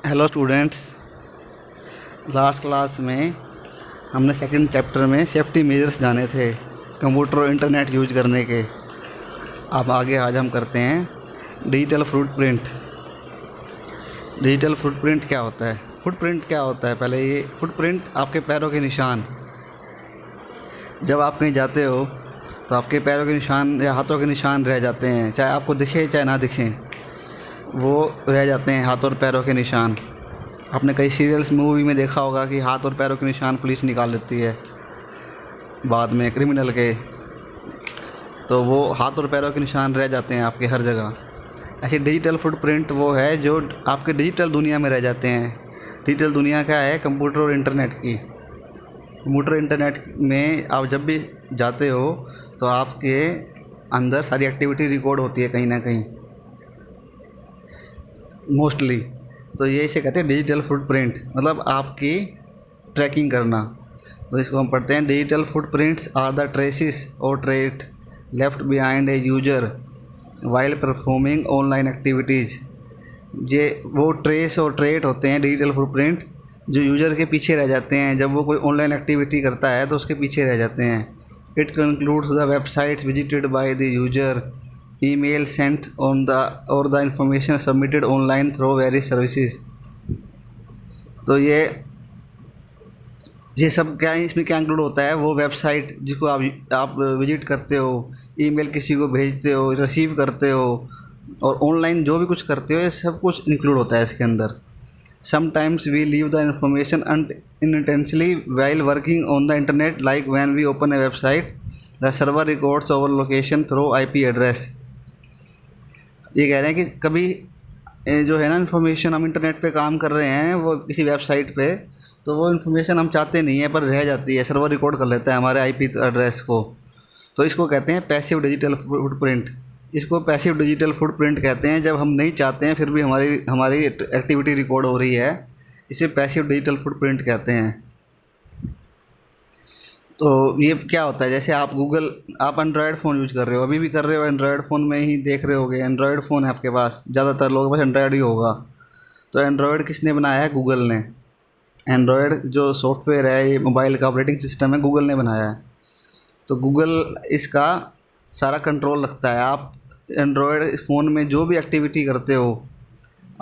Hello students. Last class में हमने second chapter में सेफ्टी मेजर्स जाने थे कंप्यूटर और इंटरनेट यूज करने के। अब आगे आज हम करते हैं डिजिटल फुटप्रिंट। डिजिटल फुटप्रिंट क्या होता है? फुटप्रिंट क्या होता है? पहले ये फुटप्रिंट आपके पैरों के निशान। जब आप कहीं जाते हो तो आपके पैरों के निशान या हाथों के निशान रह जाते हैं, चाहे आपको दिखे चाहे ना दिखें, वो रह जाते हैं हाथ और पैरों के निशान। आपने कई सीरियल्स मूवी में देखा होगा कि हाथ और पैरों के निशान पुलिस निकाल लेती है बाद में क्रिमिनल के, तो वो हाथ और पैरों के निशान रह जाते हैं आपके हर जगह। ऐसे डिजिटल फुटप्रिंट वो है जो आपके डिजिटल दुनिया में रह जाते हैं। डिजिटल दुनिया क्या है? कंप्यूटर और इंटरनेट की। कंप्यूटर इंटरनेट में आप जब भी जाते हो तो आपके अंदर सारी एक्टिविटी रिकॉर्ड होती है कहीं ना कहीं, मोस्टली। तो ये इसे कहते हैं डिजिटल फुटप्रिंट, मतलब आपकी ट्रैकिंग करना। तो इसको हम पढ़ते हैं, digital footprints are the traces or trait left behind a user while performing online activities. ये वो ट्रेस और ट्रेट होते हैं डिजिटल फुटप्रिंट जो यूज़र के पीछे रह जाते हैं जब वो कोई ऑनलाइन एक्टिविटी करता है, तो उसके पीछे रह जाते हैं। It concludes the websites visited by the user, email sent on the or the information submitted online through various services. तो ये सब क्या है, इसमें क्या इंक्लूड होता है? वो वेबसाइट जिसको आप विजिट करते हो, ईमेल किसी को भेजते हो, रिसीव करते हो, और ऑनलाइन जो भी कुछ करते हो, ये सब कुछ इंक्लूड होता है इसके अंदर। Sometimes we leave the information unintentionally while working on the internet, like when we open a website the server records our location through IP address। ये कह रहे हैं कि कभी जो है ना इन्फॉर्मेशन, हम इंटरनेट पे काम कर रहे हैं वो किसी वेबसाइट पे, तो वो इन्फॉर्मेशन हम चाहते नहीं है पर रह जाती है, सर्वर रिकॉर्ड कर लेता है हमारे आईपी एड्रेस को। तो इसको कहते हैं पैसिव डिजिटल फुटप्रिंट। इसको पैसिव डिजिटल फुटप्रिंट कहते हैं, जब हम नहीं चाहते हैं फिर भी हमारी हमारी एक्टिविटी रिकॉर्ड हो रही है, इसे पैसिव डिजिटल फुटप्रिंट कहते हैं। तो ये क्या होता है? जैसे आप एंड्रॉयड फ़ोन यूज कर रहे हो, अभी भी कर रहे हो, एंड्रॉयड फ़ोन में ही देख रहे होगे, एंड्रॉयड फ़ोन है आपके पास, ज़्यादातर लोगों के पास एंड्रॉयड ही होगा। तो एंड्रॉयड किसने बनाया है? गूगल ने। एंड्रॉयड जो सॉफ्टवेयर है, ये मोबाइल का ऑपरेटिंग सिस्टम है, गूगल ने बनाया है। तो गूगल इसका सारा कंट्रोल रखता है। आप एंड्रॉयड फ़ोन में जो भी एक्टिविटी करते हो,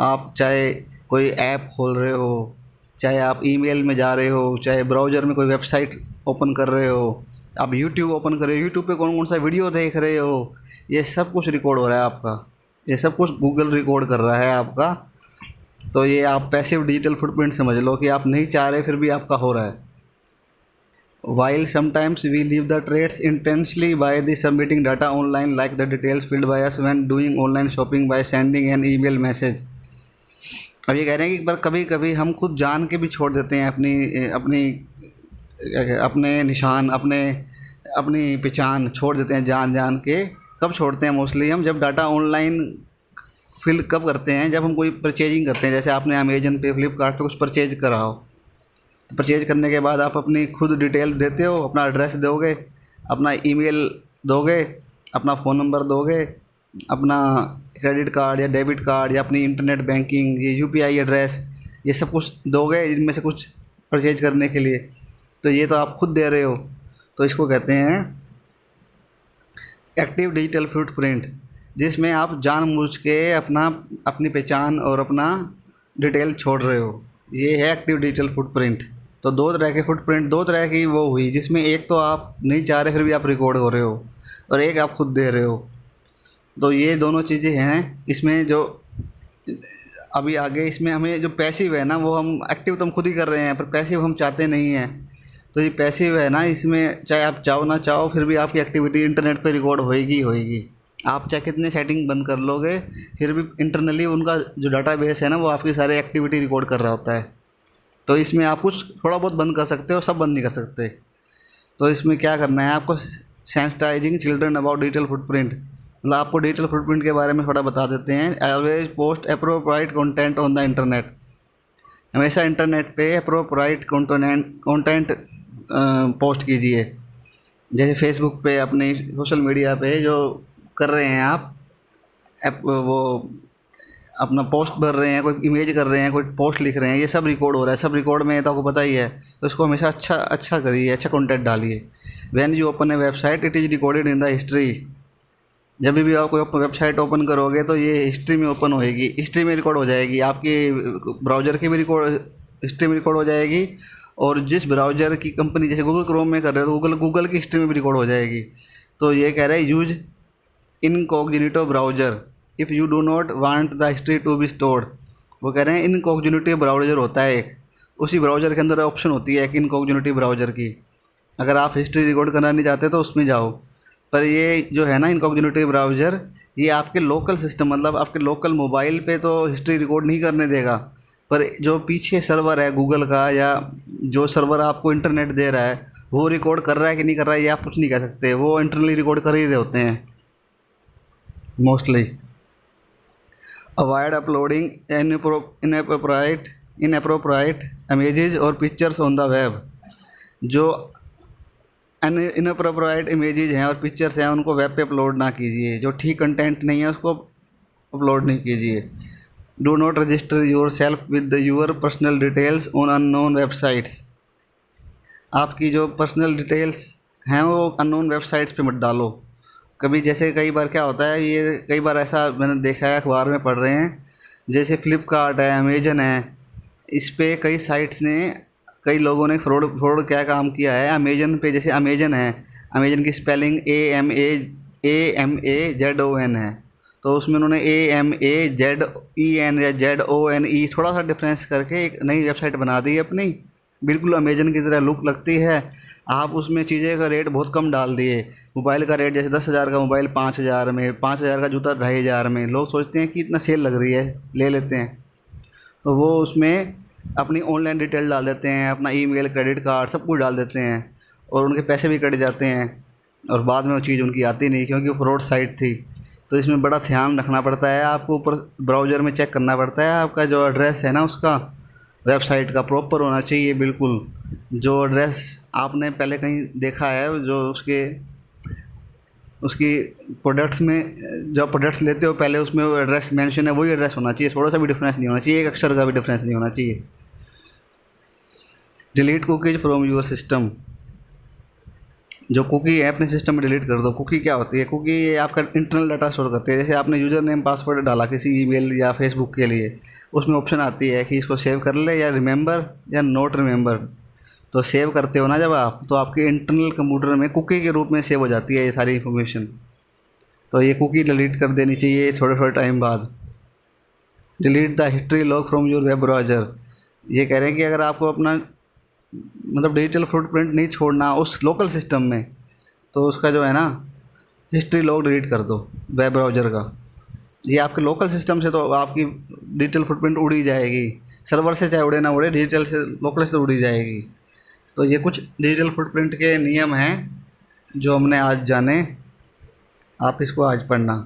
आप चाहे कोई ऐप खोल रहे हो, चाहे आप ईमेल में जा रहे हो, चाहे ब्राउज़र में कोई वेबसाइट ओपन कर रहे हो, आप यूट्यूब ओपन कर रहे हो, यूट्यूब पे कौन कौन सा वीडियो देख रहे हो, ये सब कुछ रिकॉर्ड हो रहा है आपका। ये सब कुछ गूगल रिकॉर्ड कर रहा है आपका। तो ये आप पैसिव डिजिटल फुटप्रिंट समझ लो कि आप नहीं चाह रहे फिर भी आपका हो रहा है। While sometimes we leave the traits intentionally by the submitting data online, like the details filled by us when doing online shopping by sending an email message। अब ये कह रहे हैं कि पर कभी कभी हम खुद जान के भी छोड़ देते हैं अपनी अपनी अपने निशान, अपनी पहचान छोड़ देते हैं जान जान के। कब छोड़ते हैं? मोस्टली हम जब डाटा ऑनलाइन फिल कब करते हैं? जब हम कोई परचेजिंग करते हैं, जैसे आपने अमेजन पे, फ्लिपकार्ट पे कुछ परचेज करा हो, तो परचेज करने के बाद आप अपनी खुद डिटेल देते हो, अपना एड्रेस दोगे, अपना ईमेल दोगे, अपना फ़ोन नंबर दोगे, अपना क्रेडिट कार्ड या डेबिट कार्ड या अपनी इंटरनेट बैंकिंग, ये यूपीआई एड्रेस, ये सब कुछ दोगे इनमें से कुछ परचेज करने के लिए। तो ये तो आप खुद दे रहे हो। तो इसको कहते हैं एक्टिव डिजिटल फुटप्रिंट, जिसमें आप जानबूझ के अपनी पहचान और अपना डिटेल छोड़ रहे हो। ये है एक्टिव डिजिटल फुटप्रिंट। तो दो तरह के फुटप्रिंट, दो तरह की वो हुई, जिसमें एक तो आप नहीं चाह रहे फिर भी आप रिकॉर्ड हो रहे हो, और एक आप खुद दे रहे हो। तो ये दोनों चीज़ें हैं इसमें। जो अभी आगे इसमें हमें जो पैसिव है ना, वो हम एक्टिव तो हम खुद ही कर रहे हैं पर पैसिव हम चाहते नहीं हैं। तो ये पैसिव है ना, इसमें चाहे आप चाहो ना चाहो फिर भी आपकी एक्टिविटी इंटरनेट पे रिकॉर्ड होएगी ही होएगी। आप चाहे कितने सेटिंग बंद कर लोगे फिर भी इंटरनली उनका जो डाटाबेस है ना, वो आपकी सारी एक्टिविटी रिकॉर्ड कर रहा होता है। तो इसमें आप कुछ थोड़ा बहुत बंद कर सकते हो, सब बंद नहीं कर सकते। तो इसमें क्या करना है आपको? Sensitising children about digital footprint, मतलब आपको डिजिटल फुटप्रिंट के बारे में थोड़ा बता देते हैं। Always post appropriate content on the internet, हमेशा इंटरनेट पे अप्रोप्राइट कंटेंट पोस्ट कीजिए। जैसे फेसबुक पे, अपने सोशल मीडिया पे जो कर रहे हैं आप, वो अपना पोस्ट भर रहे हैं, कोई इमेज कर रहे हैं, कोई पोस्ट लिख रहे हैं, ये सब रिकॉर्ड हो रहा है, सब रिकॉर्ड में तो आपको पता ही है। तो इसको हमेशा अच्छा अच्छा करिए, अच्छा कंटेंट डालिए। When you open A website it is recorded in the history. जब भी आप कोई वेबसाइट ओपन करोगे तो ये हिस्ट्री में ओपन होएगी, हिस्ट्री में रिकॉर्ड हो जाएगी, आपकी ब्राउज़र की भी रिकॉर्ड हिस्ट्री में रिकॉर्ड हो जाएगी। और जिस ब्राउज़र की कंपनी जैसे गूगल क्रोम में कर रहे हो तो गूगल गूगल की हिस्ट्री में भी रिकॉर्ड हो जाएगी। तो ये कह रहा है use incognito browser if you do not want the history to be stored. वो कह रहे हैं इनकॉग्निटो ब्राउज़र होता है एक, उसी ब्राउज़र के अंदर ऑप्शन होती है एक इनकॉग्निटो ब्राउज़र की। अगर आप हिस्ट्री रिकॉर्ड करना नहीं चाहते तो उसमें जाओ। पर ये जो है ना इनकॉग्निटो ब्राउज़र, ये आपके लोकल सिस्टम मतलब आपके लोकल मोबाइल पे तो हिस्ट्री रिकॉर्ड नहीं करने देगा। पर जो पीछे सर्वर है गूगल का, या जो सर्वर आपको इंटरनेट दे रहा है, वो रिकॉर्ड कर रहा है कि नहीं कर रहा है ये आप कुछ नहीं कह सकते। वो इंटरनली रिकॉर्ड कर ही रहे होते हैं मोस्टली। अवॉइड अपलोडिंग इनअप्रोप्राइट इमेजेस और पिक्चर्स ऑन द वेब। जो इनअप्रोप्राइट इमेजेस हैं और पिक्चर्स हैं उनको वेब पे अपलोड ना कीजिए। जो ठीक कंटेंट नहीं है उसको अपलोड नहीं कीजिए। Do not register your self with your personal details on unknown websites. आपकी जो पर्सनल डिटेल्स हैं वो अननोन वेबसाइट्स पे मत डालो। कभी जैसे कई बार क्या होता है, ये कई बार ऐसा मैंने देखा है, अखबार में पढ़ रहे हैं, जैसे फ्लिपकार्ट है, अमेजन है, इस पे कई साइट्स ने कई लोगों ने फ्रॉड फ्रॉड क्या काम किया है। अमेजन पे जैसे अमेजन है, अमेजन की स्पेलिंग AMAZON है, तो उसमें उन्होंने AMAZEN या ZONE थोड़ा सा डिफरेंस करके एक नई वेबसाइट बना दी है अपनी, बिल्कुल अमेजन की तरह लुक लगती है। आप उसमें चीज़ें का रेट बहुत कम डाल दिए। मोबाइल का रेट जैसे 10,000 का मोबाइल 5,000 में, 5,000 का जूता 2,500 में। लोग सोचते हैं कि इतना सेल लग रही है, ले लेते हैं। तो वो उसमें अपनी ऑनलाइन डिटेल डाल देते हैं, अपना ईमेल, क्रेडिट कार्ड सब कुछ डाल देते हैं, और उनके पैसे भी कट जाते हैं। और बाद में वो चीज़ उनकी आती नहीं, क्योंकि वो फ्रॉड साइट थी। तो इसमें बड़ा ध्यान रखना पड़ता है, आपको ऊपर ब्राउज़र में चेक करना पड़ता है, आपका जो एड्रेस है ना उसका वेबसाइट का प्रॉपर होना चाहिए बिल्कुल। जो एड्रेस आपने पहले कहीं देखा है, जो उसके उसकी प्रोडक्ट्स में जब प्रोडक्ट्स लेते हो पहले उसमें वो एड्रेस मेंशन है, वही एड्रेस होना चाहिए, थोड़ा सा भी डिफरेंस नहीं होना चाहिए, एक अक्षर का भी डिफरेंस नहीं होना चाहिए। Delete cookies from your system. जो कुकी है अपने सिस्टम में डिलीट कर दो। कुकी क्या होती है? कुकी ये आपका इंटरनल डाटा स्टोर करती है। जैसे आपने यूज़र नेम पासवर्ड डाला किसी ईमेल या फेसबुक के लिए, उसमें ऑप्शन आती है कि इसको सेव कर ले या रिमेंबर या नोट रिमेंबर। तो सेव करते हो ना जब आप, तो आपके इंटरनल कंप्यूटर में कुकी के रूप में सेव हो जाती है ये सारी इन्फॉर्मेशन। तो ये कुकी डिलीट कर देनी चाहिए थोड़े थोड़े टाइम बाद। Delete the history log from your web browser. ये कह रहे हैं कि अगर आपको अपना मतलब डिजिटल फुटप्रिंट नहीं छोड़ना उस लोकल सिस्टम में, तो उसका जो है ना हिस्ट्री लॉग डिलीट कर दो वेब ब्राउज़र का। ये आपके लोकल सिस्टम से तो आपकी डिजिटल फुटप्रिंट उड़ ही जाएगी, सर्वर से चाहे उड़े ना उड़े, डिजिटल से लोकल से तो उड़ ही जाएगी। तो ये कुछ डिजिटल फुटप्रिंट के नियम हैं जो हमने आज जाने, आप इसको आज पढ़ना।